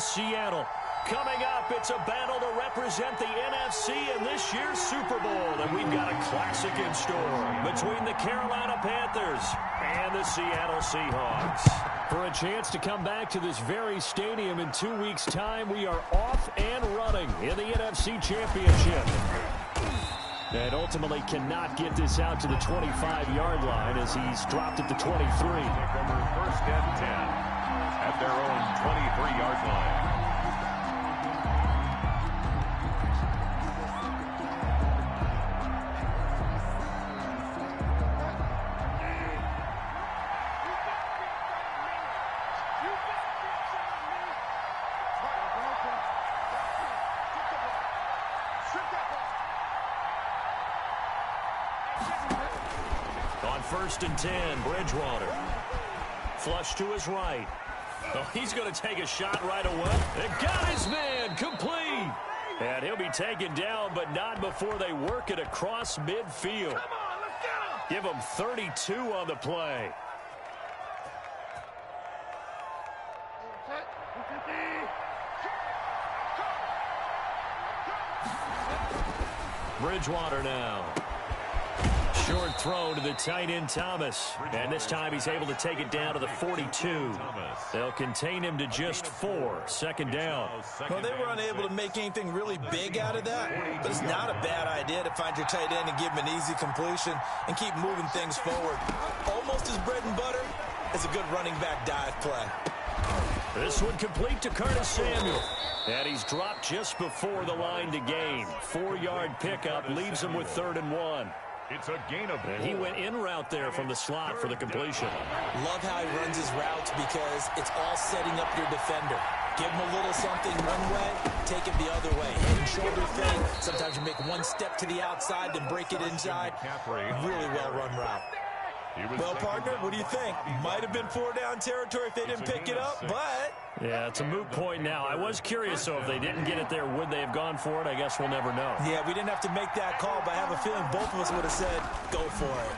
Seattle. Coming up, it's a battle to represent the NFC in this year's Super Bowl. And we've got a classic in store between the Carolina Panthers and the Seattle Seahawks. For a chance to come back to this very stadium in 2 weeks' time, we are off and running in the NFC Championship. And ultimately cannot get this out to the 25-yard line as he's dropped at the 23. First and 10 at their own 23-yard line. First and 10, Bridgewater. Flush to his right. Oh, he's going to take a shot right away. They got his man, complete. And he'll be taken down, but not before they work it across midfield. Come on, let's get him. Give him 32 on the play. Bridgewater now. Short throw to the tight end, Thomas. And this time he's able to take it down to the 42. They'll contain him to just 4. Second down. Well, they were unable to make anything really big out of that, but it's not a bad idea to find your tight end and give him an easy completion and keep moving things forward. Almost as bread and butter as a good running back dive play. This one complete to Curtis Samuel. And he's dropped just before the line to gain. 4-yard pickup leaves him with 3rd and 1. It's a gain of 4. And he went in route there from the slot for the completion. Love how he runs his routes because it's all setting up your defender. Give him a little something one way, take it the other way. Head and shoulder thing. Sometimes you make one step to the outside, then break it inside. Really well-run route. Well, partner, what do you think? Might have been 4-down territory if they didn't pick it up, but... Yeah, it's a moot point now. I was curious, so if they didn't get it there, would they have gone for it? I guess we'll never know. Yeah, we didn't have to make that call, but I have a feeling both of us would have said, go for it.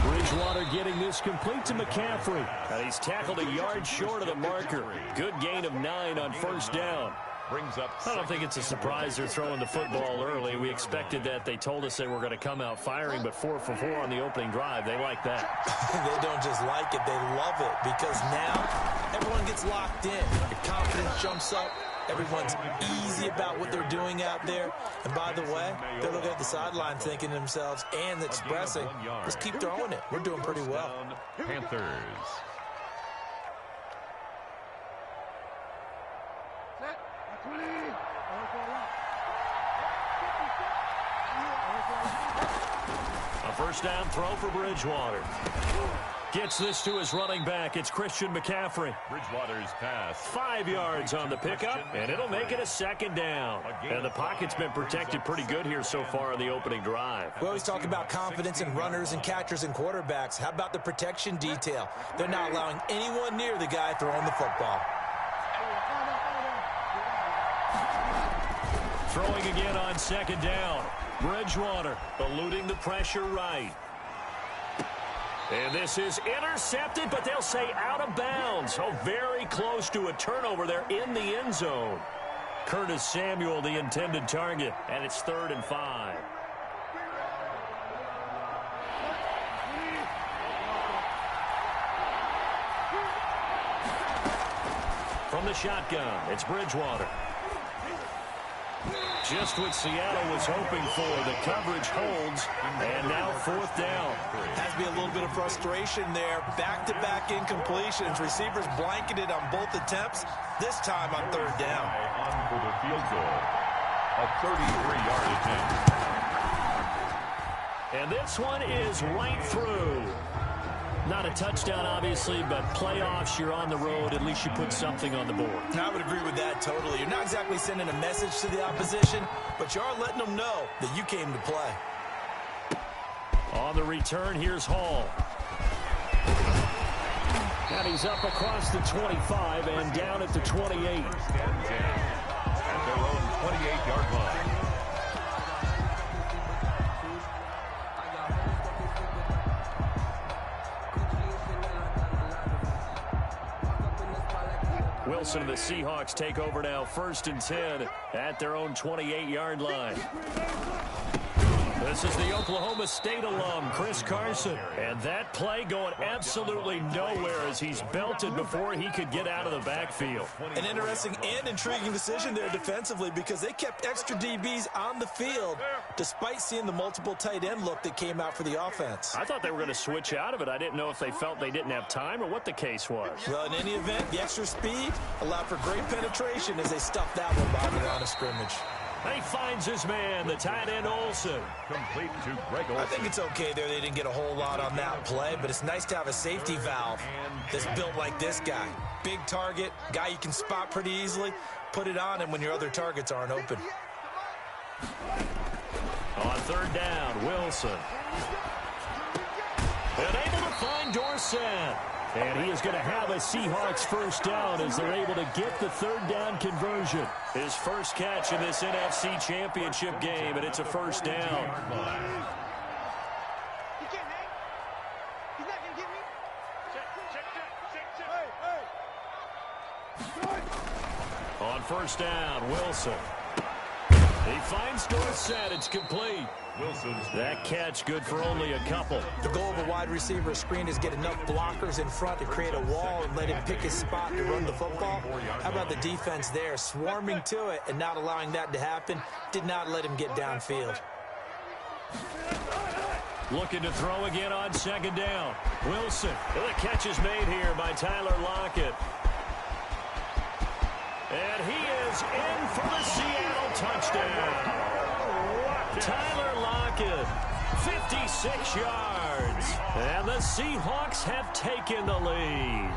Bridgewater getting this complete to McCaffrey. And he's tackled a yard short of the marker. Good gain of 9 on first down. I don't think it's a surprise they're throwing the football early. We expected that. They told us they were going to come out firing, but 4 for 4 on the opening drive. They like that. They don't just like it, they love it, because now everyone gets locked in. Your confidence jumps up. Everyone's easy about what they're doing out there. And by the way, they're looking at the sideline thinking to themselves and expressing, let's keep throwing it. We're doing pretty well. Panthers. A first down throw for Bridgewater. Gets this to his running back. It's Christian McCaffrey. Bridgewater's pass. 5 yards on the pickup, and it'll make it a second down. And the pocket's been protected pretty good here so far in the opening drive. We always talk about confidence in runners and catchers and quarterbacks. How about the protection detail? They're not allowing anyone near the guy throwing the football. Throwing again on second down. Bridgewater eluding the pressure right. And this is intercepted, but they'll say out of bounds. Oh, very close to a turnover there in the end zone. Curtis Samuel, the intended target, and it's 3rd and 5. From the shotgun, it's Bridgewater. Just what Seattle was hoping for. The coverage holds, and now 4th down. Has to be a little bit of frustration there. Back-to-back incompletions. Receivers blanketed on both attempts, this time on 3rd down. On for the field goal. A 33-yard attempt. And this one is right through. Not a touchdown, obviously, but playoffs, you're on the road. At least you put something on the board. I would agree with that totally. You're not exactly sending a message to the opposition, but you are letting them know that you came to play. On the return, here's Hall. And he's up across the 25 and down at the 28. At their own 28-yard line. Wilson and the Seahawks take over now, 1st and 10 at their own 28-yard line. This is the Oklahoma State alum, Chris Carson. And that play going absolutely nowhere as he's belted before he could get out of the backfield. An interesting and intriguing decision there defensively because they kept extra DBs on the field despite seeing the multiple tight end look that came out for the offense. I thought they were going to switch out of it. I didn't know if they felt they didn't have time or what the case was. Well, in any event, the extra speed allowed for great penetration as they stuffed that one by the line of scrimmage. He finds his man, the tight end Olsen. Complete to Greg Olsen. I think it's okay there. They didn't get a whole lot on that play, but it's nice to have a safety valve that's built like this guy. Big target, guy you can spot pretty easily. Put it on him when your other targets aren't open. On 3rd down, Wilson. And able to find Dorsett. And he is going to have a Seahawks 1st down as they're able to get the 3rd down conversion. His first catch in this NFC Championship game, and it's a 1st down. On 1st down, Wilson. He finds Dorsett. It's complete. That catch good for only a couple. The goal of a wide receiver screen is get enough blockers in front to create a wall and let him pick his spot to run the football. How about the defense there, swarming to it and not allowing that to happen? Did not let him get downfield. Looking to throw again on 2nd down. Wilson. The catch is made here by Tyler Lockett. And he is in for the Seattle touchdown. Tyler Lockett, 56 yards. And the Seahawks have taken the lead.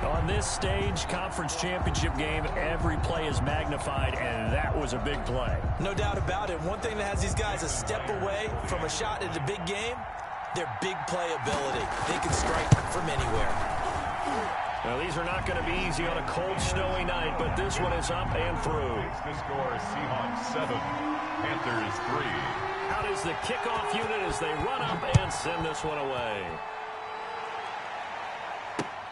On this stage, conference championship game, every play is magnified, and that was a big play. No doubt about it. One thing that has these guys a step away from a shot at a big game, their big play ability. They can strike from anywhere. Now, these are not going to be easy on a cold, snowy night, but this one is up and through. The score, Seahawks 7, Panthers 3. Out is the kickoff unit as they run up and send this one away.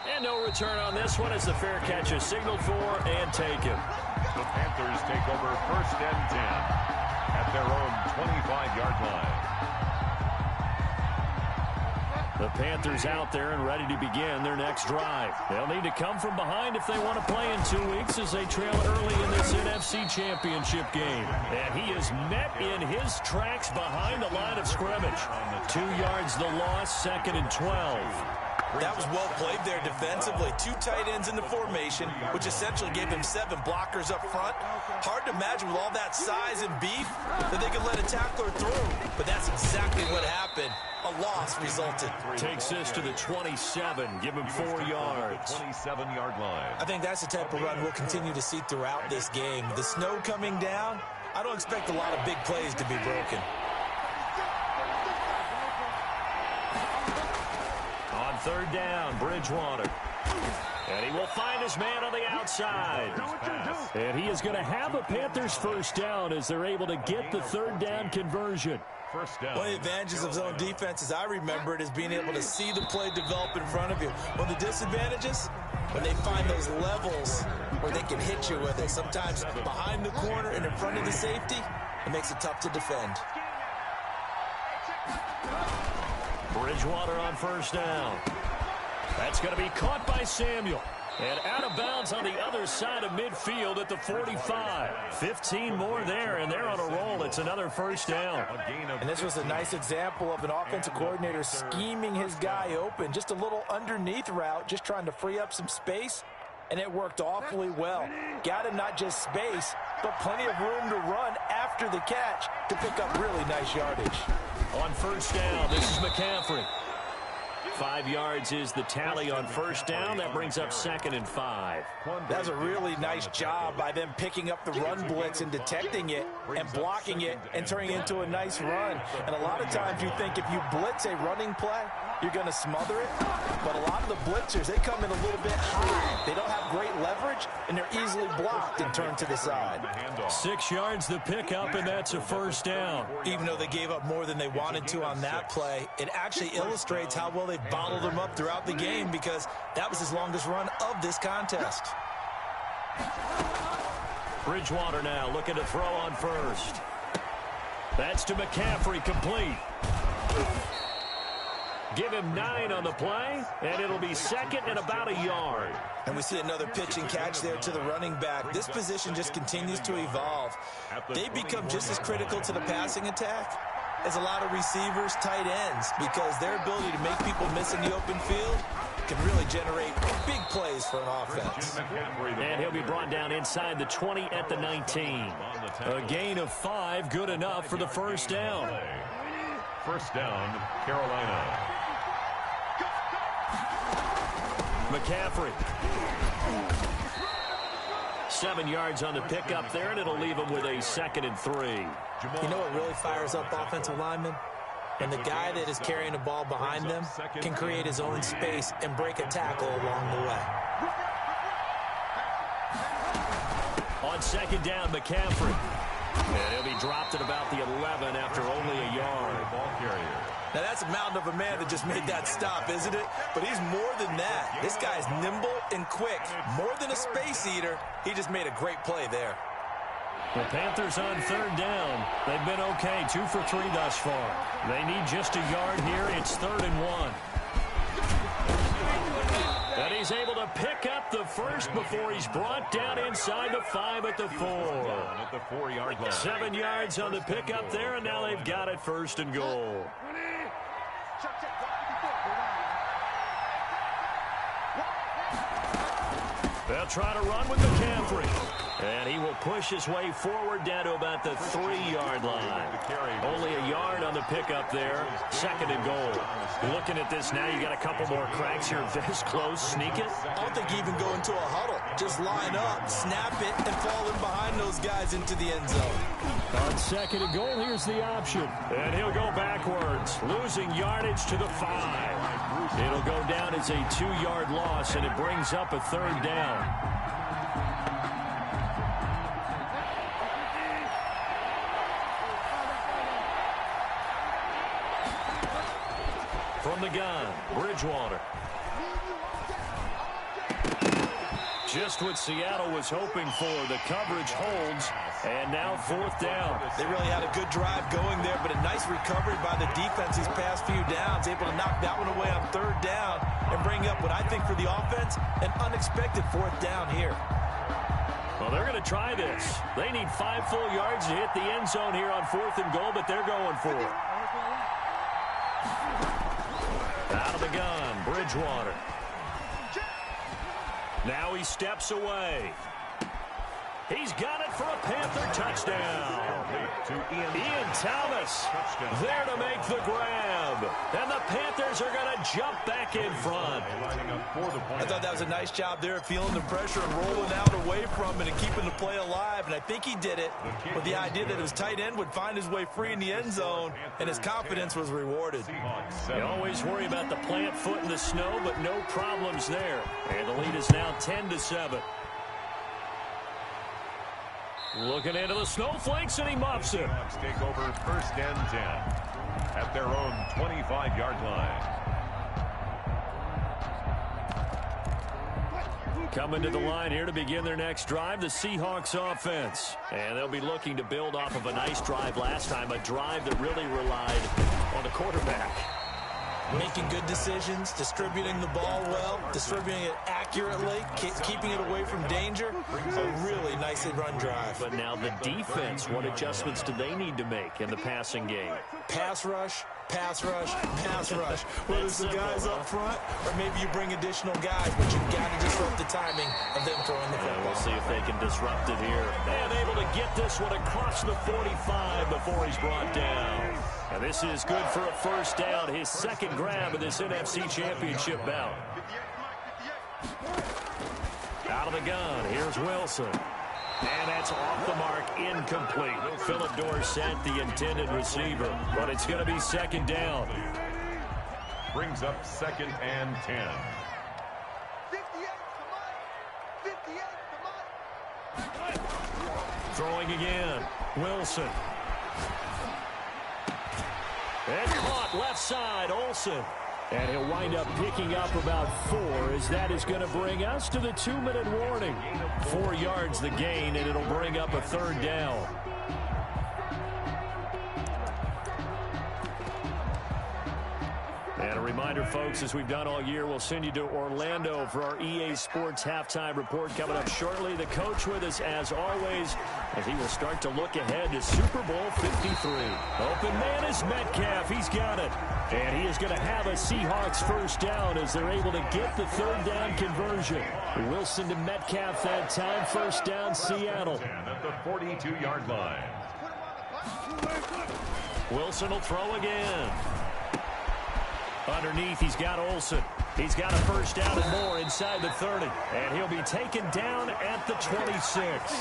And no return on this one as the fair catch is signaled for and taken. The Panthers take over 1st and 10 at their own 25-yard line. The Panthers out there and ready to begin their next drive. They'll need to come from behind if they want to play in 2 weeks as they trail early in this NFC Championship game. And he is met in his tracks behind the line of scrimmage. 2 yards the loss, 2nd and 12. That was well played there defensively. 2 tight ends in the formation, which essentially gave him 7 blockers up front. Hard to imagine with all that size and beef that they could let a tackler through. But that's exactly what happened. A loss resulted. Takes this to the 27. Give him 4 yards. 27-yard line. I think that's the type of run we'll continue to see throughout this game. The snow coming down, I don't expect a lot of big plays to be broken. On 3rd down, Bridgewater. And he will find his man on the outside. And he is going to have a Panthers 1st down as they're able to get the 3rd down conversion. First down. One of the advantages of zone defense, as I remember it, is being able to see the play develop in front of you. One of the disadvantages, when they find those levels where they can hit you with it, sometimes behind the corner and in front of the safety, it makes it tough to defend. Bridgewater on 1st down. That's going to be caught by Samuel. And out of bounds on the other side of midfield at the 45. 15 more there, and they're on a roll. It's another 1st down. And this was a nice example of an offensive coordinator scheming his guy open. Just a little underneath route, just trying to free up some space, and it worked awfully well. Got him not just space, but plenty of room to run after the catch to pick up really nice yardage. On 1st down, this is McCaffrey. 5 yards is the tally on 1st down. That brings up 2nd and 5. That's a really nice job by them picking up the run blitz and detecting it and blocking it and turning it into a nice run. And a lot of times you think if you blitz a running play, you're going to smother it. But a lot of the blitzers, they come in a little bit high. They don't have great leverage, and they're easily blocked and turned to the side. 6 yards the pickup, and that's a first down. Even though they gave up more than they wanted to on that play, it actually illustrates how well they've bottled them up throughout the game, because that was his longest run of this contest. Bridgewater now looking to throw on first. That's to McCaffrey, complete. Give him 9 on the play, and it'll be second and about a yard. And we see another pitch and catch there to the running back. This position just continues to evolve. They become just as critical to the passing attack as a lot of receivers, tight ends, because their ability to make people miss in the open field can really generate big plays for an offense. And he'll be brought down inside the 20 at the 19. A gain of 5, good enough for the first down. First down, Carolina. McCaffrey. 7 yards on the pickup there, and it'll leave him with a 2nd and 3. You know what really fires up offensive linemen? And the guy that is carrying the ball behind them can create his own space and break a tackle along the way. On 2nd down, McCaffrey. And he'll be dropped at about the 11 after only a yard. Ball carrier. Now, that's a mountain of a man that just made that stop, isn't it? But he's more than that. This guy's nimble and quick. More than a space eater, he just made a great play there. The Panthers on 3rd down. They've been okay, 2 for 3 thus far. They need just a yard here. It's 3rd and 1. And he's able to pick up the first before he's brought down inside the 5 at the 4. At the 4-yard line. 7 yards on the pickup there, and now they've got it 1st and goal. They'll try to run with McCaffrey. And he will push his way forward down to about the 3-yard line. Only a yard on the pickup there. 2nd and goal. Looking at this now, you got a couple more cracks here. This close, sneak it. I don't think you even go into a huddle. Just line up, snap it, and fall in behind those guys into the end zone. On 2nd and goal, here's the option. And he'll go backwards, losing yardage to the 5. It'll go down as a 2-yard loss, and it brings up a 3rd down. From the gun, Bridgewater. Just what Seattle was hoping for. The coverage holds, and now 4th down. They really had a good drive going there, but a nice recovery by the defense these past few downs. Able to knock that one away on 3rd down and bring up what I think for the offense, an unexpected 4th down here. Well, they're going to try this. They need 5 full yards to hit the end zone here on 4th and goal, but they're going for it. Out of the gun, Bridgewater. Now he steps away. He's got it for a Panther touchdown. Ian Thomas there to make the grab. And the Panthers are going to jump back in front. I thought that was a nice job there, feeling the pressure and rolling out away from it and keeping the play alive. And I think he did it with the idea that his tight end would find his way free in the end zone, and his confidence was rewarded. You always worry about the plant foot in the snow, but no problems there. And the lead is now 10-7. Looking into the snowflakes, and he muffs it. Seahawks take over 1st and 10 at their own 25-yard line. Coming to the line here to begin their next drive, the Seahawks offense. And they'll be looking to build off of a nice drive last time, a drive that really relied on the quarterback. Making good decisions, distributing the ball well, distributing it accurately, keeping it away from danger. A really nicely run drive. But now the defense, what adjustments do they need to make in the passing game? Pass rush, pass rush, pass rush. Whether it's the guys up front or maybe you bring additional guys, but you've got to disrupt the timing of them throwing the football. We'll see if they can disrupt it here. And able to get this one across the 45 before he's brought down. And this is good for a 1st down, his 2nd grab of this NFC Championship bout. Out of the gun, here's Wilson. And that's off the mark, incomplete. Philip Dorsett, the intended receiver. But it's going to be 2nd down. Brings up 2nd and 10. Throwing again. Wilson. And caught left side, Olsen. And he'll wind up picking up about 4 as that is going to bring us to the 2-minute warning. 4 yards the gain, and it'll bring up a 3rd down. And a reminder, folks, as we've done all year, we'll send you to Orlando for our EA Sports halftime report coming up shortly. The coach with us, as always, as he will start to look ahead to Super Bowl 53. Open man is Metcalf. He's got it. And he is going to have a Seahawks 1st down as they're able to get the 3rd down conversion. Wilson to Metcalf that time. 1st down, Seattle. At the 42-yard line. Wilson will throw again. Underneath, he's got Olsen. He's got a 1st down and more inside the 30. And he'll be taken down at the 26.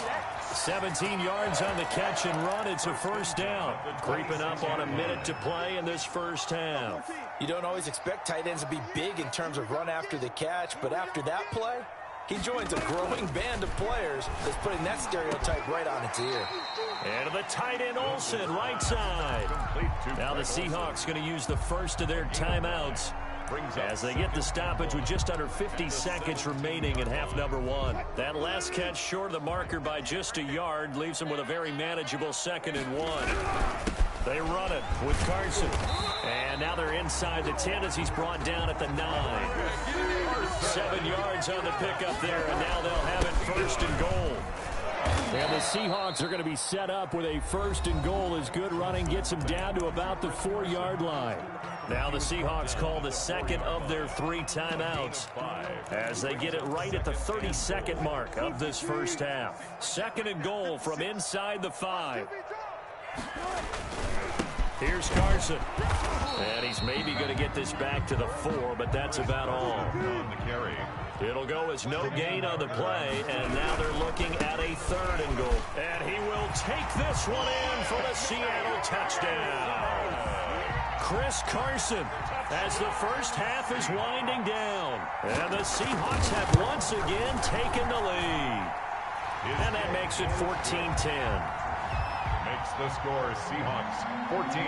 17 yards on the catch and run. It's a 1st down. Creeping up on a minute to play in this 1st half. You don't always expect tight ends to be big in terms of run after the catch, but after that play, he joins a growing band of players that's putting that stereotype right on its ear. And the tight end Olsen, right side. Now the Seahawks going to use the first of their timeouts as they get the stoppage with just under 50 seconds remaining in half number 1. That last catch short of the marker by just a yard leaves them with a very manageable 2nd and 1. They run it with Carson. And now they're inside the 10 as he's brought down at the 9. 7 yards on the pickup there, and now they'll have it 1st and goal. And the Seahawks are going to be set up with a 1st and goal as good running gets them down to about the 4-yard line. Now the Seahawks call the 2nd of their 3 timeouts as they get it right at the 32nd mark of this 1st half. 2nd and goal from inside the 5. Here's Carson. And he's maybe going to get this back to the 4, but that's about all. On the carry. It'll go as no gain on the play, and now they're looking at a 3rd and goal. And he will take this one in for the Seattle touchdown. Chris Carson as the 1st half is winding down. And the Seahawks have once again taken the lead. And that makes it 14-10. Makes the score Seahawks 14,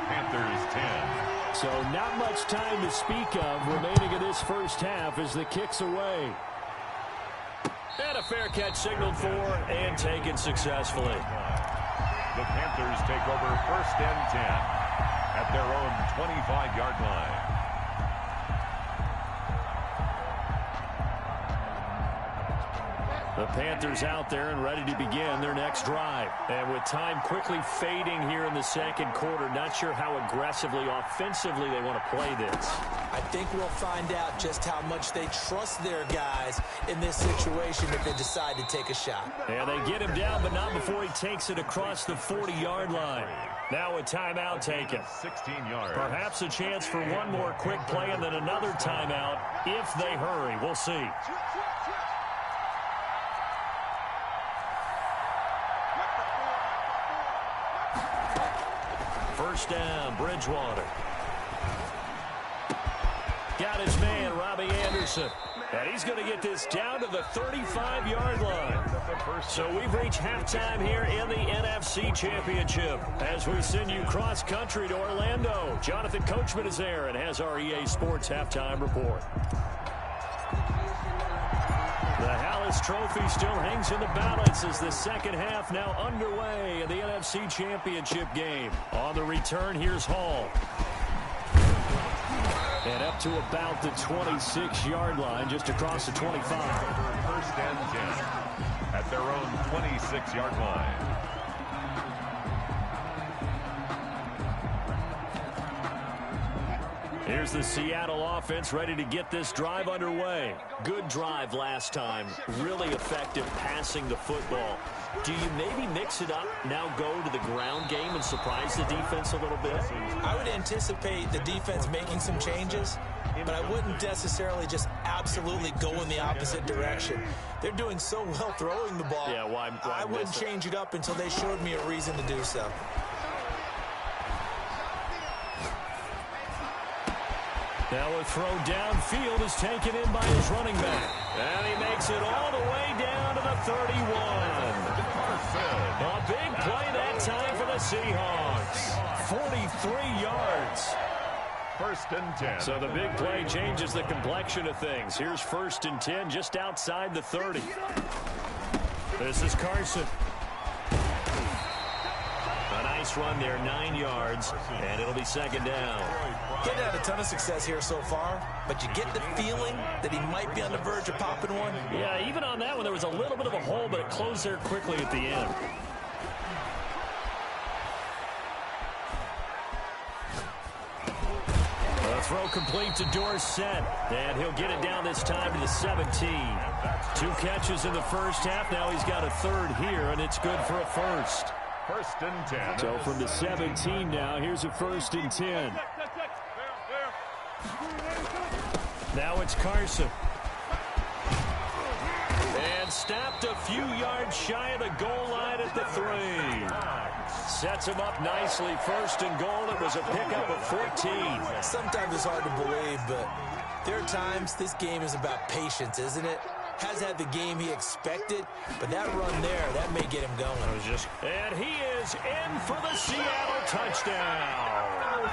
Panthers 10. So not much time to speak of remaining in this 1st half as the kick's away. And a fair catch signaled for and taken successfully. The Panthers take over 1st and 10 at their own 25-yard line. The Panthers out there and ready to begin their next drive. And with time quickly fading here in the 2nd quarter, not sure how aggressively, offensively they want to play this. I think we'll find out just how much they trust their guys in this situation if they decide to take a shot. And they get him down, but not before he takes it across the 40-yard line. Now a timeout taken. 16 yards. Perhaps a chance for one more quick play and then another timeout if they hurry. We'll see. First down, Bridgewater. Got his man, Robbie Anderson. And he's going to get this down to the 35-yard line. So we've reached halftime here in the NFC Championship as we send you cross-country to Orlando. Jonathan Coachman is there and has our EA Sports halftime report. The Hallis Trophy still hangs in the balance as the 2nd half now underway in the NFC Championship game. On the return, here's Hall. And up to about the 26-yard line, just across the 25. 1st and 10 at their own 26-yard line. Here's the Seattle offense ready to get this drive underway. Good drive last time. Really effective passing the football. Do you maybe mix it up, now go to the ground game and surprise the defense a little bit? I would anticipate the defense making some changes, but I wouldn't necessarily just absolutely go in the opposite direction. They're doing so well throwing the ball. Yeah, why I wouldn't change it up until they showed me a reason to do so. Now a throw downfield is taken in by his running back. And he makes it all the way down to the 31. A big play that time for the Seahawks. 43 yards. 1st and 10. So the big play changes the complexion of things. Here's 1st and 10 just outside the 30. This is Carson. A nice run there, 9 yards, and it'll be 2nd down. He's had a ton of success here so far, but you get the feeling that he might be on the verge of popping one. Yeah, even on that one, there was a little bit of a hole, but it closed there quickly at the end. The throw complete to Dorsett, and he'll get it down this time to the 17. 2 catches in the first half. Now he's got a 3rd here, and it's good for a 1st. 1st and 10. So from the 17 now, here's a 1st and 10. Now it's Carson. And stopped a few yards shy of the goal line at the 3. Sets him up nicely. 1st and goal. It was a pickup of 14. Sometimes it's hard to believe, but there are times this game is about patience, isn't it? Has had the game he expected, but that run there, that may get him going. And he is in for the Seattle touchdown.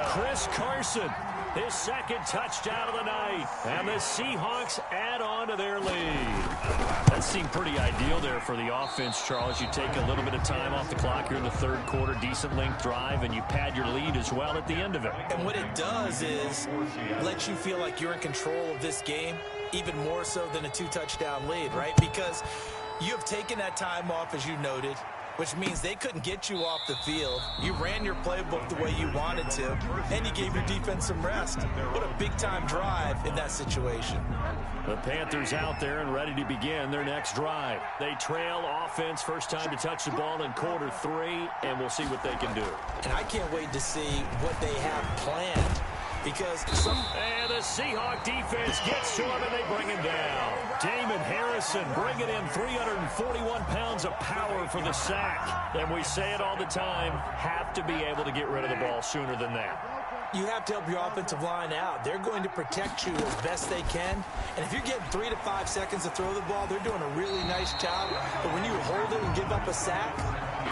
Chris Carson, his 2nd touchdown of the night. And the Seahawks add on to their lead. That seemed pretty ideal there for the offense, Charles. You take a little bit of time off the clock here in the 3rd quarter, decent length drive, and you pad your lead as well at the end of it. And what it does is let you feel like you're in control of this game, even more so than a 2-touchdown lead, right? Because you have taken that time off, as you noted, which means they couldn't get you off the field. You ran your playbook the way you wanted to, and you gave your defense some rest. What a big-time drive in that situation. The Panthers out there and ready to begin their next drive. They trail offense, first time to touch the ball in quarter 3, and we'll see what they can do. And I can't wait to see what they have planned. Because and the Seahawk defense gets to him, and they bring him down. Damon Harrison bringing in 341 pounds of power for the sack. And we say it all the time, have to be able to get rid of the ball sooner than that. You have to help your offensive line out. They're going to protect you as best they can. And if you're getting 3 to 5 seconds to throw the ball, they're doing a really nice job. But when you hold it and give up a sack,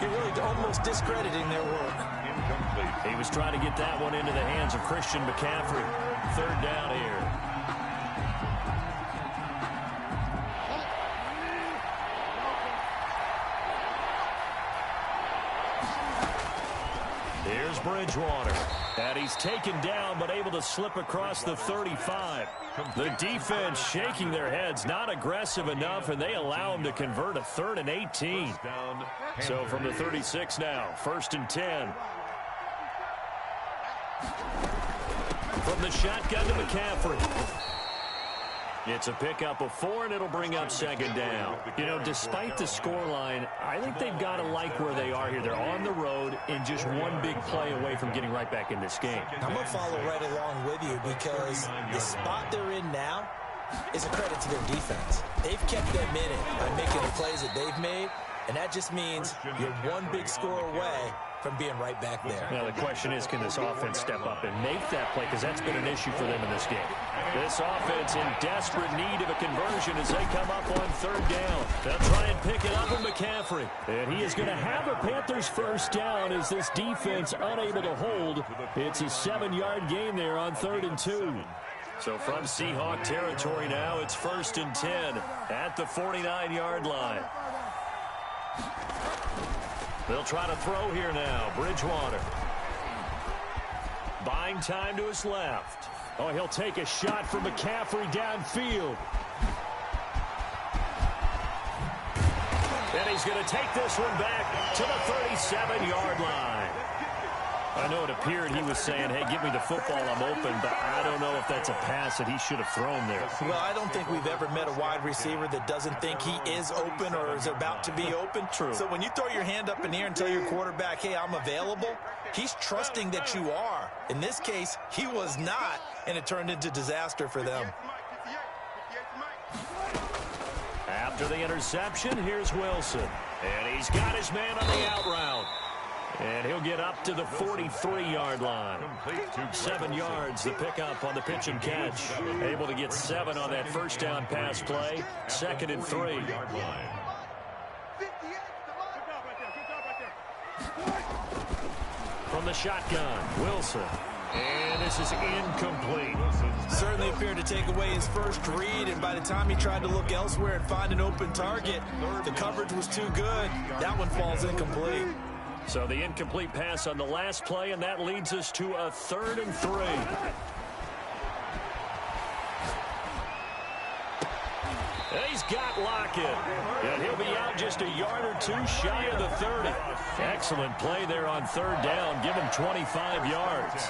you're really almost discrediting their work. He was trying to get that one into the hands of Christian McCaffrey. 3rd down here. Here's Bridgewater. And he's taken down, but able to slip across the 35. The defense shaking their heads, not aggressive enough, and they allow him to convert a 3rd and 18. So from the 36 now, 1st and 10. From the shotgun to McCaffrey. It's a pickup of 4, and it'll bring up 2nd down. You know, despite the scoreline, I think they've got to like where they are here. They're on the road and just one big play away from getting right back in this game. I'm going to follow right along with you because the spot they're in now is a credit to their defense. They've kept them in it by making the plays that they've made, and that just means you're one big score away from being right back there. Now, the question is, can this offense step up and make that play? Because that's been an issue for them in this game. This offense in desperate need of a conversion as they come up on 3rd down. They'll try and pick it up with McCaffrey. And he is going to have a Panthers 1st down as this defense unable to hold. It's a 7-yard gain there on 3rd and 2. So from Seahawk territory now, it's 1st and 10 at the 49-yard line. They'll try to throw here now. Bridgewater. Buying time to his left. Oh, he'll take a shot from McCaffrey downfield. And he's going to take this one back to the 37-yard line. I know it appeared he was saying, hey, give me the football, I'm open, but I don't know if that's a pass that he should have thrown there. Well, I don't think we've ever met a wide receiver that doesn't think he is open or is about to be open. True. So when you throw your hand up in the air and tell your quarterback, hey, I'm available, he's trusting that you are. In this case, he was not, and it turned into disaster for them. After the interception, here's Wilson. And he's got his man on the out route. And he'll get up to the 43-yard line. 7 yards, the pickup on the pitch and catch. Able to get 7 on that first down pass play. 2nd and 3. From the shotgun, Wilson. And this is incomplete. Certainly appeared to take away his first read, and by the time he tried to look elsewhere and find an open target, the coverage was too good. That one falls incomplete. So the incomplete pass on the last play, and that leads us to a 3rd and 3. He's got Lockett, and he'll be out just a yard or 2 shy of the 30. Excellent play there on 3rd down. Give him 25 yards.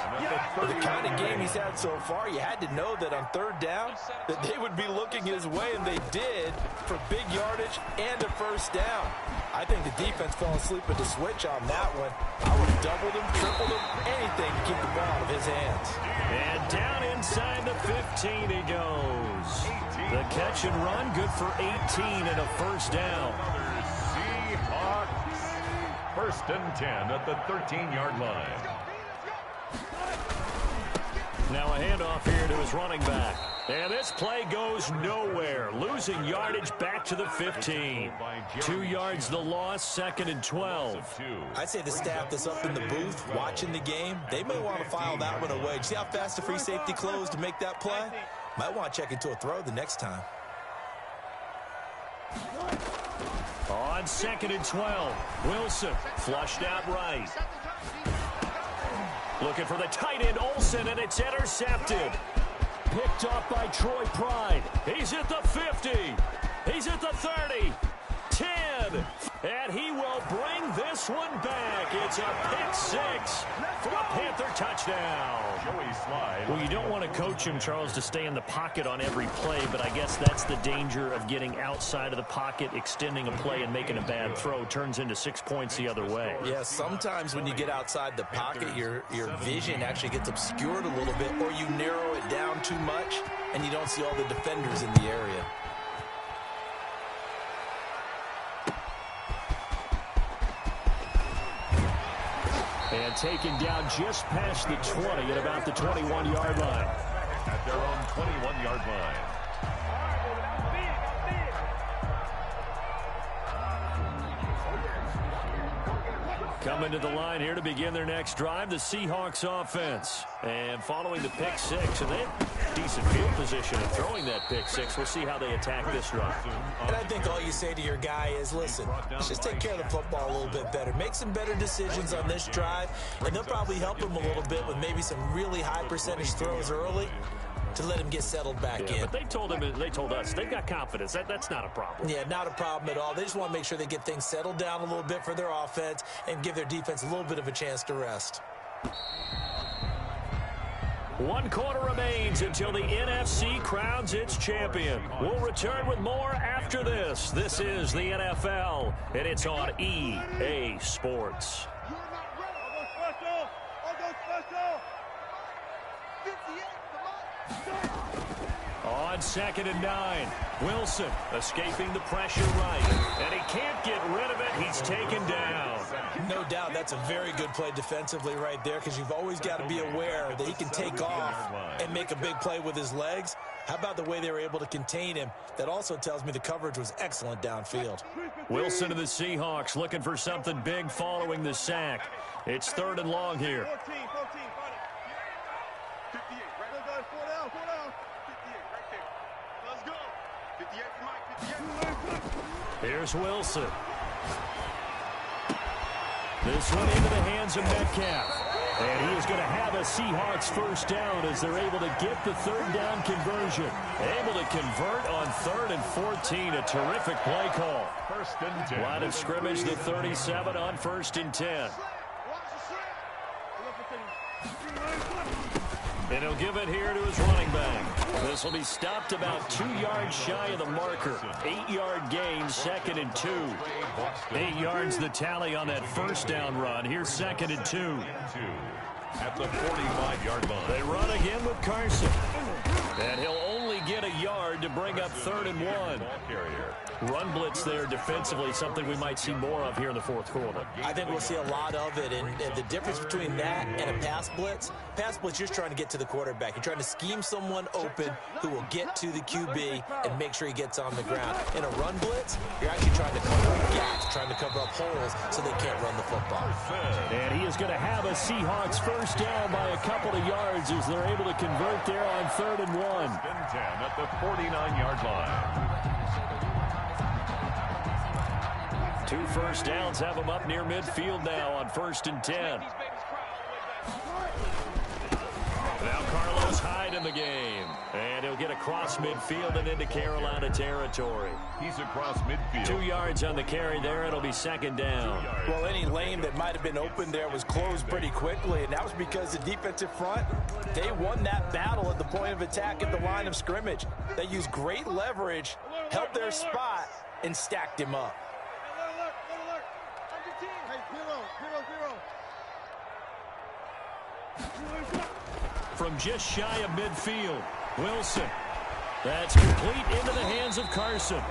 For the kind of game he's had so far, you had to know that on 3rd down that they would be looking his way, and they did, for big yardage and a first down. I think the defense fell asleep at the switch on that one. I would have doubled him, tripled him, anything to keep the ball out of his hands. And down inside the 15 he goes. The catch and run, good for 18 and a first down. Seahawks, 1st and 10 at the 13-yard line. Now a handoff here to his running back. And this play goes nowhere. Losing yardage back to the 15. 2 yards the loss, 2nd and 12. I'd say the staff that's up in the booth watching the game, they may want to file that one away. See how fast the free safety closed to make that play? Might want to check into a throw the next time. On 2nd and 12, Wilson flushed out right. Looking for the tight end, Olsen, and it's intercepted. Picked up by Troy Pride. He's at the 50. He's at the 30. 10. And he will bring this one back. It's a pick 6 for a Panther touchdown. Well, you don't want to coach him, Charles, to stay in the pocket on every play, but I guess that's the danger of getting outside of the pocket, extending a play, and making a bad throw. Turns into 6 points the other way. Yeah, sometimes when you get outside the pocket, your vision actually gets obscured a little bit, or you narrow it down too much, and you don't see all the defenders in the area. And taken down just past the 20 at about the 21-yard line. At their own 21-yard line. Coming to the line here to begin their next drive, the Seahawks offense. And following the pick 6, and they have decent field position in throwing that pick 6. We'll see how they attack this drive. And I think all you say to your guy is, listen, let's just take care of the football a little bit better. Make some better decisions on this drive, and they'll probably help him a little bit with maybe some really high percentage throws early to let him get settled back in. But they told us they've got confidence. That's not a problem. Yeah, not a problem at all. They just want to make sure they get things settled down a little bit for their offense and give their defense a little bit of a chance to rest. 1 quarter remains until the NFC crowns its champion. We'll return with more after this. This is the NFL, and it's on EA Sports. On 2nd and 9, Wilson escaping the pressure right, and he can't get rid of it. He's taken down. No doubt that's a very good play defensively right there, because you've always got to be aware that he can take off and make a big play with his legs. How about the way they were able to contain him? That also tells me the coverage was excellent downfield. Wilson to the Seahawks looking for something big following the sack. It's 3rd and long here. Here's Wilson. This one into the hands of Metcalf. And he is going to have a Seahawks first down as they're able to get the 3rd down conversion. Able to convert on 3rd and 14. A terrific play call. 1st and 10. Line of scrimmage, the 37 on 1st and 10. And he'll give it here to his running back. This will be stopped about 2 yards shy of the marker. 8-yard gain, 2nd and 2. 8 yards the tally on that first down run. Here's 2nd and 2. At the 45-yard line. They run again with Carson. And he'll only get a yard to bring up 3rd and 1. Run blitz there defensively, something we might see more of here in the fourth quarter. I think we'll see a lot of it, and the difference between that and a pass blitz, you're trying to get to the quarterback. You're trying to scheme someone open who will get to the QB and make sure he gets on the ground. In a run blitz, you're actually trying to cover up gaps, trying to cover up holes so they can't run the football. And he is going to have a Seahawks first down by a couple of yards as they're able to convert there on 3rd and 1. 10 at the 49-yard line. 2 first downs have them up near midfield now on 1st and 10. Now Carlos Hyde in the game. And he'll get across midfield and into Carolina territory. He's across midfield. 2 yards on the carry there. It'll be 2nd down. Well, any lane that might have been open there was closed pretty quickly, and that was because the defensive front, they won that battle at the point of attack at the line of scrimmage. They used great leverage, held their spot, and stacked him up. From just shy of midfield, Wilson. That's complete into the hands of Carson.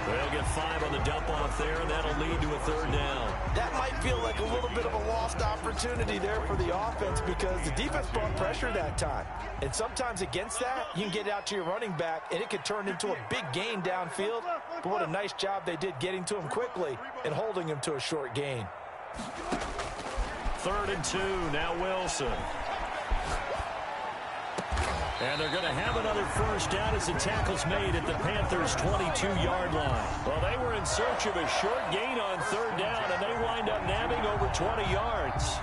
They'll get 5 on the dump off there, and that'll lead to a 3rd down. That might feel like a little bit of a lost opportunity there for the offense because the defense brought pressure that time. And sometimes against that, you can get out to your running back, and it could turn into a big gain downfield. But what a nice job they did getting to him quickly and holding him to a short gain. 3rd and 2, now Wilson. And they're going to have another first down as the tackle's made at the Panthers' 22-yard line. Well, they were in search of a short gain on 3rd down, and they wind up nabbing over 20 yards.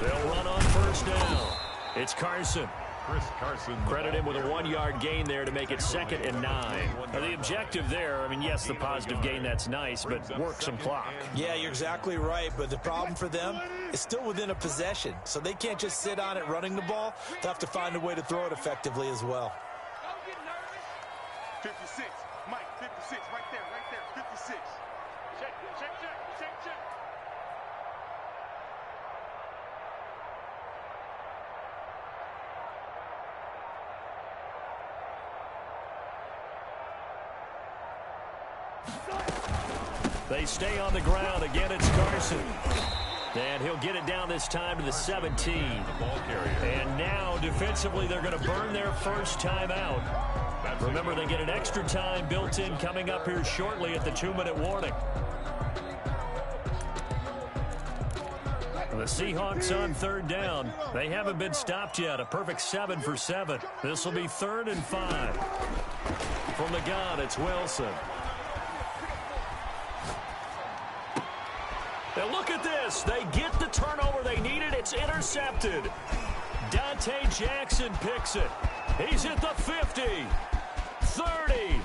They'll run on first down. It's Carson. Chris Carson. Credit him with a 1-yard gain there to make it 2nd and 9. Now, the objective there, I mean, yes, the positive gain, that's nice, but work some clock. Yeah, you're exactly right, but the problem for them is still within a possession, so they can't just sit on it running the ball. They'll have to find a way to throw it effectively as well. 56, Mike, 56, right there, 56. Check. They stay on the ground. Again, it's Carson. And he'll get it down this time to the 17. And now, defensively, they're going to burn their first time out. Remember, they get an extra time built in coming up here shortly at the 2-minute warning. The Seahawks on 3rd down. They haven't been stopped yet. A perfect 7 for 7. This will be 3rd and 5. From the gun, it's Wilson. Now look at this. They get the turnover they needed. It's intercepted. Dante Jackson picks it. He's at the 50, 30,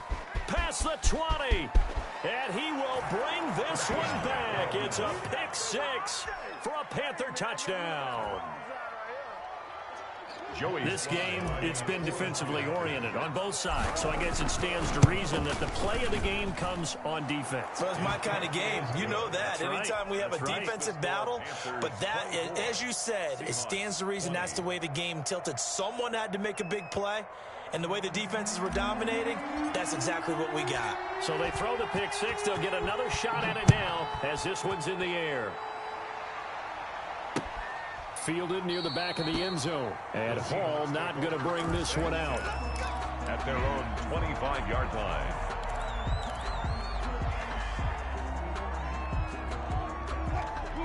past the 20, and he will bring this one back. It's a pick 6 for a Panther touchdown. This game, it's been defensively oriented on both sides, so I guess it stands to reason that the play of the game comes on defense. Well, it's my kind of game. You know that. That's anytime we have a right. defensive battle, but that, as you said, it stands to reason that's the way the game tilted. Someone had to make a big play, and the way the defenses were dominating, that's exactly what we got. So they throw the pick 6. They'll get another shot at it now as this one's in the air. Fielded near the back of the end zone. And Hall not going to bring this one out. At their own 25-yard line.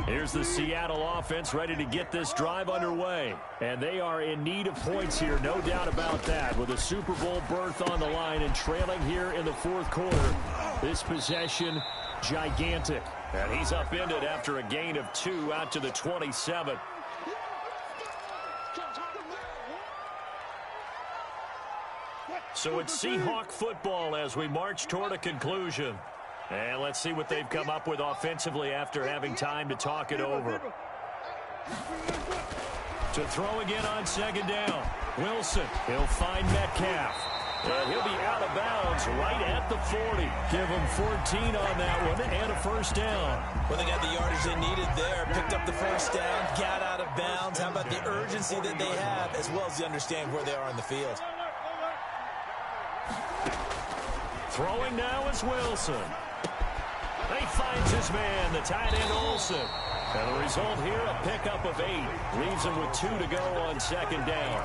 Here's the Seattle offense ready to get this drive underway. And they are in need of points here, no doubt about that. With a Super Bowl berth on the line and trailing here in the fourth quarter. This possession, gigantic. And he's upended after a gain of 2 out to the 27. So it's Seahawk football as we march toward a conclusion. And let's see what they've come up with offensively after having time to talk it over. To throw again on 2nd down. Wilson, he'll find Metcalf. And he'll be out of bounds right at the 40. Give him 14 on that one and a first down. Well, they got the yardage they needed there. Picked up the first down, got out of bounds. How about the urgency that they have as well as they understand where they are in the field? Throwing now is Wilson. He finds his man, the tight end Olsen. And the result here, a pickup of 8. Leaves him with 2 to go on second down.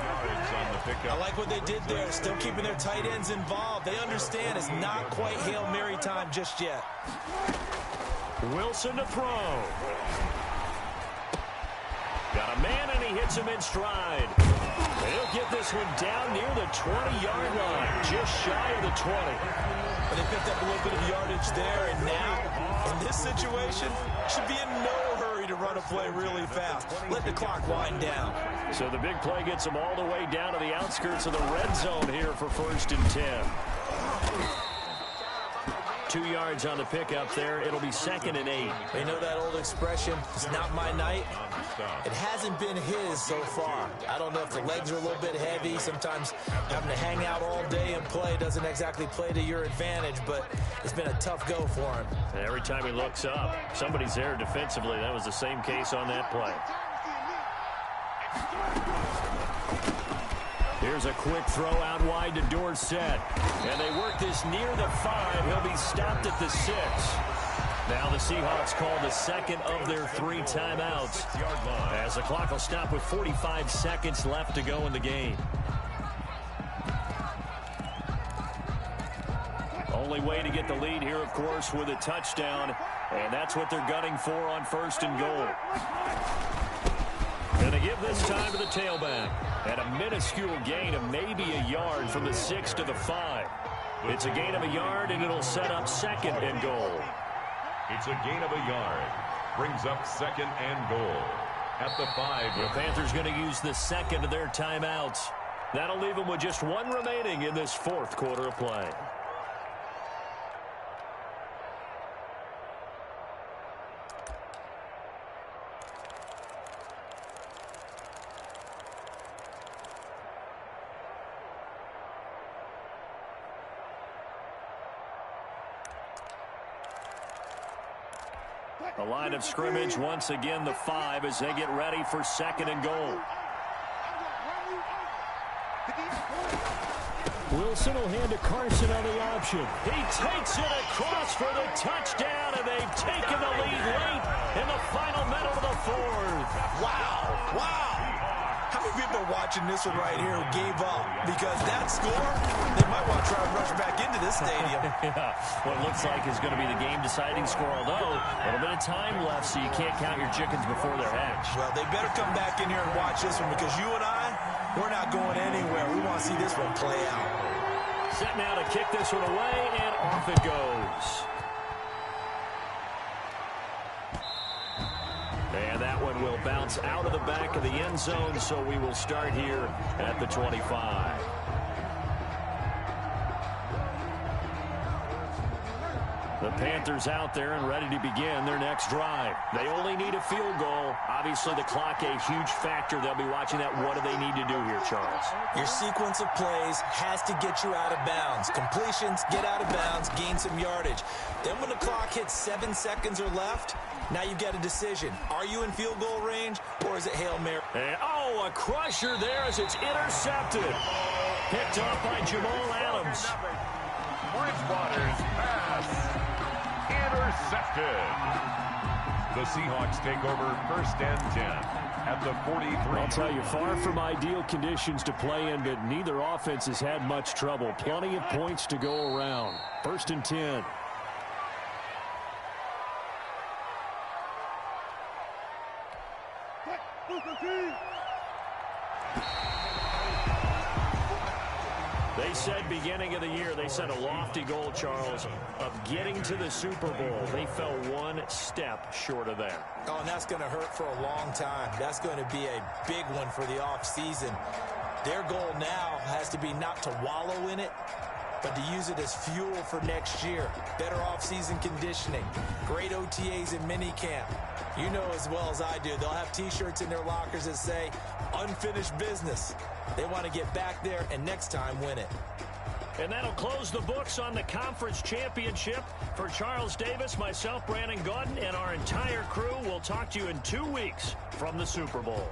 I like what they did there, still keeping their tight ends involved. They understand it's not quite Hail Mary time just yet. Wilson to throw. Got a man, and he hits him in stride. And he'll get this one down near the 20-yard line, just shy of the 20. But they picked up a little bit of yardage there, and now, in this situation, should be in no hurry to run a play really fast. Let the clock wind down. So the big play gets them all the way down to the outskirts of the red zone here for 1st and 10. 2 yards on the pickup there. It'll be 2nd and 8. They know that old expression, it's not my night. It hasn't been his so far. I don't know if the legs are a little bit heavy. Sometimes having to hang out all day and play doesn't exactly play to your advantage, but it's been a tough go for him. And every time he looks up, somebody's there defensively. That was the same case on that play. Here's a quick throw out wide to Dorsett. And they work this near the 5. He'll be stopped at the 6. Now the Seahawks call the 2nd of their 3 timeouts, as the clock will stop with 45 seconds left to go in the game. Only way to get the lead here, of course, with a touchdown. And that's what they're gunning for on 1st and goal. And they give this time to the tailback. And a minuscule gain of maybe a yard from the 6 to the 5. It's a gain of a yard, and it'll set up 2nd and goal. It's a gain of a yard. Brings up 2nd and goal at the 5. The Panthers going to use the 2nd of their timeouts. That'll leave them with just 1 remaining in this 4th quarter of play. The line of scrimmage, once again, the 5 as they get ready for 2nd and goal. Wilson will hand to Carson on the option. He takes it across for the touchdown, and they've taken the lead late in the final minute of the 4th. Wow, wow. How many people are watching this one right here who gave up? Because that score, they might want to try to rush back into this stadium. Yeah, what looks like is going to be the game-deciding score, although a little bit of time left, so you can't count your chickens before they're hatched. Well, they better come back in here and watch this one, because you and I, we're not going anywhere. We want to see this one play out. Set now to kick this one away, and off it goes. And that one will bounce out of the back of the end zone, so we will start here at the 25. The Panthers out there and ready to begin their next drive. They only need a field goal. Obviously, the clock a huge factor. They'll be watching that. What do they need to do here, Charles? Your sequence of plays has to get you out of bounds. Completions, get out of bounds, gain some yardage. Then when the clock hits 7 seconds or left, now you've got a decision. Are you in field goal range, or is it Hail Mary? And, oh, a crusher there as it's intercepted. Picked off by Jamal Adams. Bridgewater's pass. Intercepted. The Seahawks take over 1st and 10 at the 43. I'll tell you, far from ideal conditions to play in, but neither offense has had much trouble. Plenty of points to go around. 1st and 10. They said beginning of the year, they set a lofty goal, Charles, of getting to the Super Bowl. They fell 1 step short of that. Oh, and that's going to hurt for a long time. That's going to be a big one for the offseason. Their goal now has to be not to wallow in it, but to use it as fuel for next year. Better offseason conditioning, great OTAs and minicamp. You know as well as I do, they'll have T-shirts in their lockers that say, unfinished business. They want to get back there and next time win it. And that'll close the books on the conference championship. For Charles Davis, myself, Brandon Gaudin, and our entire crew, we'll talk to you in 2 weeks from the Super Bowl.